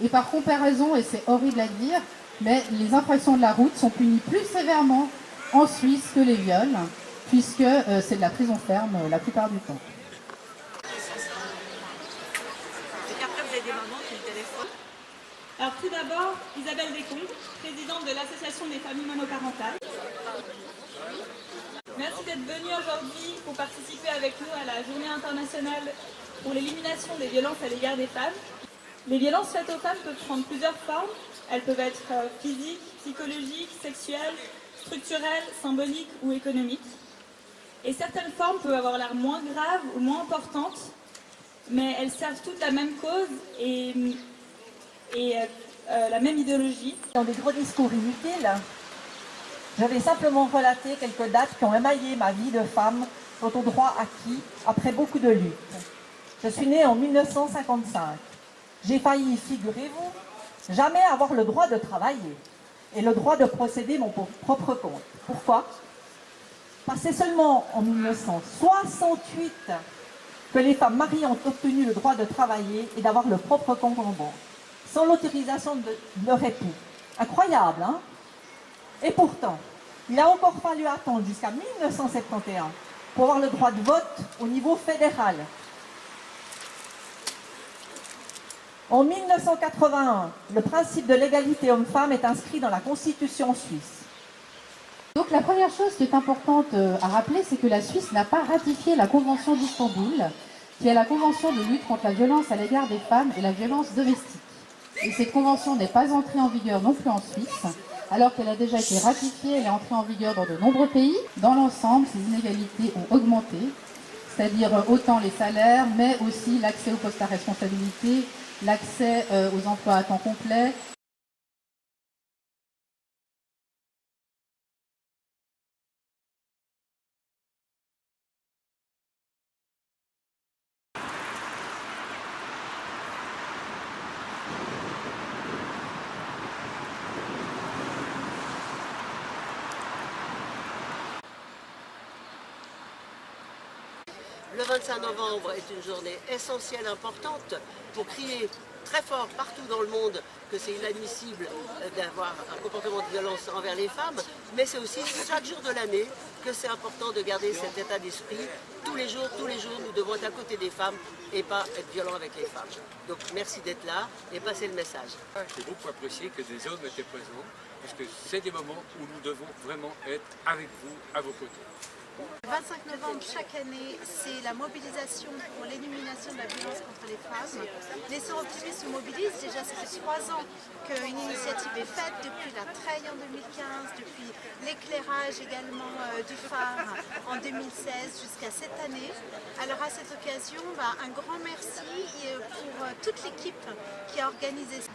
Et par comparaison, et c'est horrible à dire, mais les infractions de la route sont punies plus sévèrement en Suisse que les viols, puisque c'est de la prison ferme la plupart du temps. Et qu'après, vous avez des mamans qui me téléphonent. Alors tout d'abord, Isabelle Descombes, présidente de l'Association des familles monoparentales. Merci d'être venue aujourd'hui pour participer avec nous à la Journée internationale pour l'élimination des violences à l'égard des femmes. Les violences faites aux femmes peuvent prendre plusieurs formes. Elles peuvent être physiques, psychologiques, sexuelles, structurelles, symboliques ou économiques. Et certaines formes peuvent avoir l'air moins graves ou moins importantes, mais elles servent toutes la même cause et la même idéologie. Dans des gros discours inutiles, je vais simplement relater quelques dates qui ont émaillé ma vie de femme quant aux droits acquis après beaucoup de luttes. Je suis née en 1955. J'ai failli, figurez-vous, jamais avoir le droit de travailler et le droit de posséder mon propre compte. Pourquoi? Parce que c'est seulement en 1968 que les femmes mariées ont obtenu le droit de travailler et d'avoir le propre compte en banque, sans l'autorisation de leur époux. Incroyable, hein? Et pourtant, il a encore fallu attendre jusqu'à 1971 pour avoir le droit de vote au niveau fédéral. En 1981, le principe de l'égalité homme-femme est inscrit dans la Constitution suisse. Donc la première chose qui est importante à rappeler, c'est que la Suisse n'a pas ratifié la Convention d'Istanbul, qui est la convention de lutte contre la violence à l'égard des femmes et la violence domestique. Et cette convention n'est pas entrée en vigueur non plus en Suisse, alors qu'elle a déjà été ratifiée, elle est entrée en vigueur dans de nombreux pays. Dans l'ensemble, ces inégalités ont augmenté, c'est-à-dire autant les salaires, mais aussi l'accès aux postes à responsabilité, l'accès aux emplois à temps complet. Le 25 novembre est une journée essentielle, importante, pour crier très fort partout dans le monde que c'est inadmissible d'avoir un comportement de violence envers les femmes, mais c'est aussi chaque jour de l'année que c'est important de garder cet état d'esprit. Tous les jours, nous devons être à côté des femmes et pas être violents avec les femmes. Donc merci d'être là et passez le message. J'ai beaucoup apprécié que des hommes étaient présents, parce que c'est des moments où nous devons vraiment être avec vous, à vos côtés. Le 25 novembre, chaque année, c'est la mobilisation pour l'élimination de la violence contre les femmes. Les Sœurs Optimistes se mobilisent. Déjà, ça fait 3 ans qu'une initiative est faite, depuis la treille en 2015, depuis l'éclairage également du phare en 2016 jusqu'à cette année. Alors à cette occasion, un grand merci pour toute l'équipe qui a organisé ça.